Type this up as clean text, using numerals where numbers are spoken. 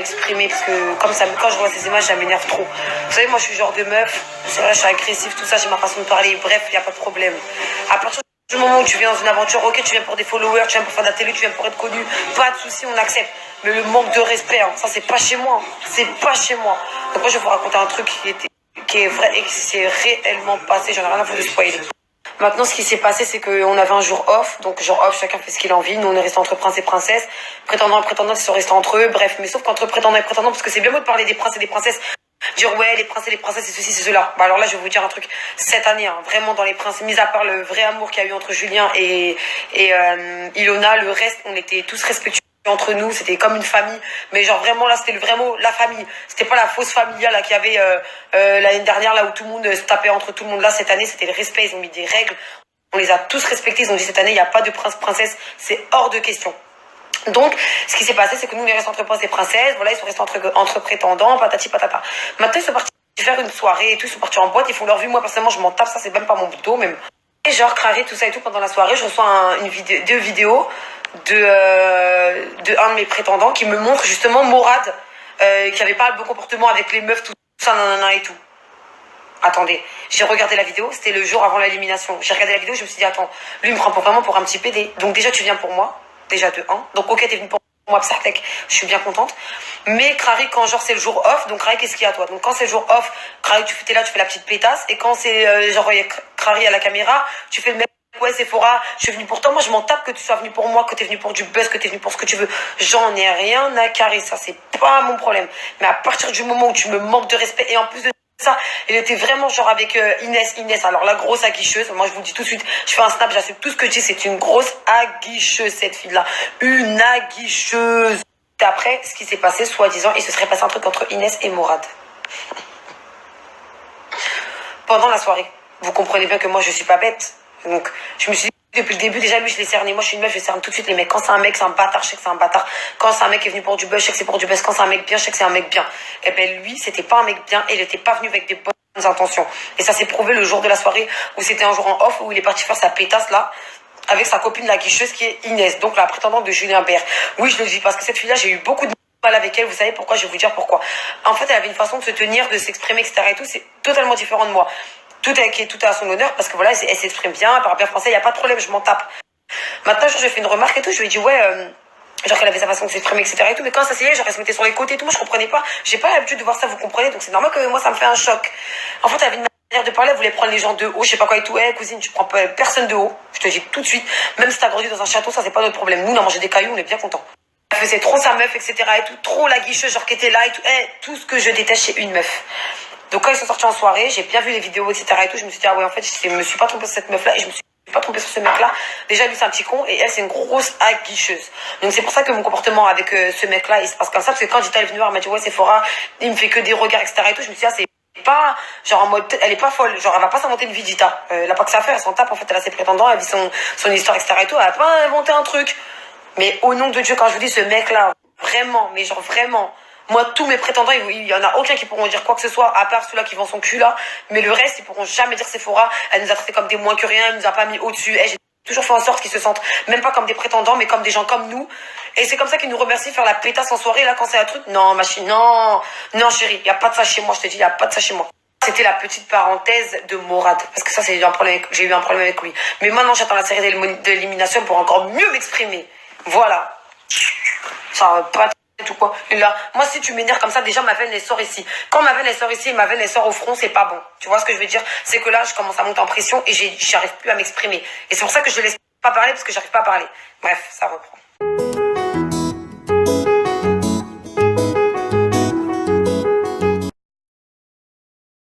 m'exprimer parce que comme ça, quand je vois ces images, ça m'énerve trop. Vous savez, moi je suis genre de meuf, c'est vrai, je suis agressive, tout ça, j'ai ma façon de parler, bref, il n'y a pas de problème. À partir du moment où tu viens dans une aventure, ok, tu viens pour des followers, tu viens pour faire de la télé, tu viens pour être connu, pas de soucis, on accepte. Mais le manque de respect, hein, ça c'est pas chez moi, c'est pas chez moi. Donc moi je vais vous raconter un truc qui est vrai et qui s'est réellement passé, j'en ai rien à foutre de spoiler. Maintenant, ce qui s'est passé, c'est qu'on avait un jour off. Donc, jour off, chacun fait ce qu'il a envie. Nous, on est restés entre princes et princesses. Prétendants et prétendantes, ils sont restés entre eux. Bref, mais sauf qu'entre prétendants et prétendants, parce que c'est bien beau de parler des princes et des princesses. Dire, ouais, les princes et les princesses, c'est ceci, c'est cela. Bah, alors là, je vais vous dire un truc. Cette année, hein, vraiment dans les princes, mis à part le vrai amour qu'il y a eu entre Julien et Ilona, le reste, on était tous respectueux entre nous, c'était comme une famille, mais genre vraiment là c'était le vrai mot, la famille, c'était pas la fausse familiale là qu'il y avait l'année dernière là où tout le monde se tapait entre tout le monde. Là cette année c'était le respect, ils ont mis des règles, on les a tous respectés, ils ont dit cette année il n'y a pas de prince princesse, c'est hors de question. Donc, ce qui s'est passé, c'est que nous, on est restés entre princes et princesses. Voilà, ils sont restés entre prétendants, patati patata. Maintenant, ils sont partis faire une soirée et tout, ils sont partis en boîte, ils font leur vie. Moi, personnellement, je m'en tape, ça, c'est même pas mon dos, même. Et genre, craré, tout ça et tout, pendant la soirée, je reçois deux vidéos de un de mes prétendants qui me montre justement Morad, qui avait pas le bon comportement avec les meufs, tout ça, nanana et tout. Attendez, j'ai regardé la vidéo, c'était le jour avant l'élimination. J'ai regardé la vidéo, je me suis dit, attends, lui, il me prend vraiment pour un petit PD. Donc, déjà, tu viens pour moi. Déjà de 1. Donc ok, t'es venu pour moi, Psartek, je suis bien contente. Mais Crary, quand genre c'est le jour off, donc Crary, qu'est-ce qu'il y a toi? Donc quand c'est le jour off, Crary, t'es là, tu fais la petite pétasse. Et quand c'est genre Crary à la caméra, tu fais le mec, ouais Sephora, je suis venu pour toi. Moi je m'en tape que tu sois venu pour moi, que t'es venu pour du buzz, que t'es venu pour ce que tu veux. J'en ai rien à carrer, ça c'est pas mon problème. Mais à partir du moment où tu me manques de respect, et en plus de ça, elle était vraiment genre avec Inès, alors la grosse aguicheuse, moi je vous dis tout de suite, je fais un snap, j'assume tout ce que je dis, c'est une grosse aguicheuse cette fille-là, une aguicheuse. Et après, ce qui s'est passé, soi-disant, il se serait passé un truc entre Inès et Morad. Pendant la soirée, vous comprenez bien que moi je suis pas bête, donc je me suis dit, depuis le début, déjà, lui, je l'ai cerné. Moi, je suis une meuf, je cerne tout de suite les mecs. Quand c'est un mec, c'est un bâtard, je sais que c'est un bâtard. Quand c'est un mec qui est venu pour du buzz, je sais que c'est pour du buzz. Quand c'est un mec bien, je sais que c'est un mec bien. Et ben, lui, c'était pas un mec bien et il était pas venu avec des bonnes intentions. Et ça s'est prouvé le jour de la soirée où c'était un jour en off, où il est parti faire sa pétasse, là, avec sa copine, la guicheuse, qui est Inès, donc la prétendante de Julien Bert. Oui, je le dis parce que cette fille-là, j'ai eu beaucoup de mal avec elle. Vous savez pourquoi? Je vais vous dire pourquoi. En fait, elle avait une façon de se tenir, de s'exprimer, etc. et tout. C'est totalement différent de moi. Tout est à son honneur parce que voilà, elle s'exprime bien, elle parle bien français, il n'y a pas de problème, je m'en tape. Maintenant, genre, j'ai fait une remarque et tout, je lui ai dit, ouais, genre qu'elle avait sa façon de s'exprimer, etc. et tout, mais quand ça s'est genre, elle se mettait sur les côtés et tout, moi, je comprenais pas. J'ai pas l'habitude de voir ça, vous comprenez, donc c'est normal que moi, ça me fait un choc. En fait, elle avait une manière de parler, elle voulait prendre les gens de haut, je sais pas quoi et tout. Hey, cousine, tu prends personne de haut, je te dis tout de suite. Même si t'as grandi dans un château, ça, c'est pas notre problème. Nous, on a mangé des cailloux, on est bien contents. Elle faisait trop sa meuf, etc. et tout, trop la guicheuse, genre, qui était là et tout. Hey, tout ce que je déteste chez une meuf. Donc, quand ils sont sortis en soirée, j'ai bien vu les vidéos, etc. et tout, je me suis dit, ah ouais, en fait, je me suis pas trompée sur cette meuf-là et je me suis pas trompée sur ce mec-là. Déjà, lui, c'est un petit con et elle, c'est une grosse aguicheuse. Donc, c'est pour ça que mon comportement avec ce mec-là, il se passe comme ça. Parce que quand Gita est venue voir, elle m'a dit, ouais, Sephora, il me fait que des regards, etc. et tout. Je me suis dit, ah, c'est pas, genre, en mode, elle est pas folle. Genre, elle va pas s'inventer une vie, Gita. Elle a pas que ça à faire, elle s'en tape. En fait, elle a ses prétendants, elle vit son histoire, etc. et tout. Elle a pas inventé un truc. Mais au nom de Dieu, quand je vous dis ce mec-là, vraiment, mais genre, vraiment. Moi, tous mes prétendants, il y en a aucun qui pourront dire quoi que ce soit, à part ceux-là qui vend son cul là. Mais le reste, ils pourront jamais dire Sephora. Elle nous a traités comme des moins que rien, elle nous a pas mis au-dessus. J'ai toujours fait en sorte qu'ils se sentent même pas comme des prétendants, mais comme des gens comme nous. Et c'est comme ça qu'ils nous remercient de faire la pétasse en soirée là quand c'est un truc. Non, machine, non, non chérie, y a pas de ça chez moi. Je te dis, y a pas de ça chez moi. C'était la petite parenthèse de Morad, parce que ça, j'ai eu un problème avec lui. Mais maintenant, j'attends la série d'élimination pour encore mieux m'exprimer. Voilà. Ça va pas tout quoi. Et là, moi si tu m'énerves comme ça, déjà ma veine elle sort ici. Quand ma veine elle sort ici et ma veine elle sort au front, c'est pas bon. Tu vois ce que je veux dire? C'est que là, je commence à monter en pression et j'arrive plus à m'exprimer. Et c'est pour ça que je ne laisse pas parler parce que j'arrive pas à parler. Bref, ça reprend.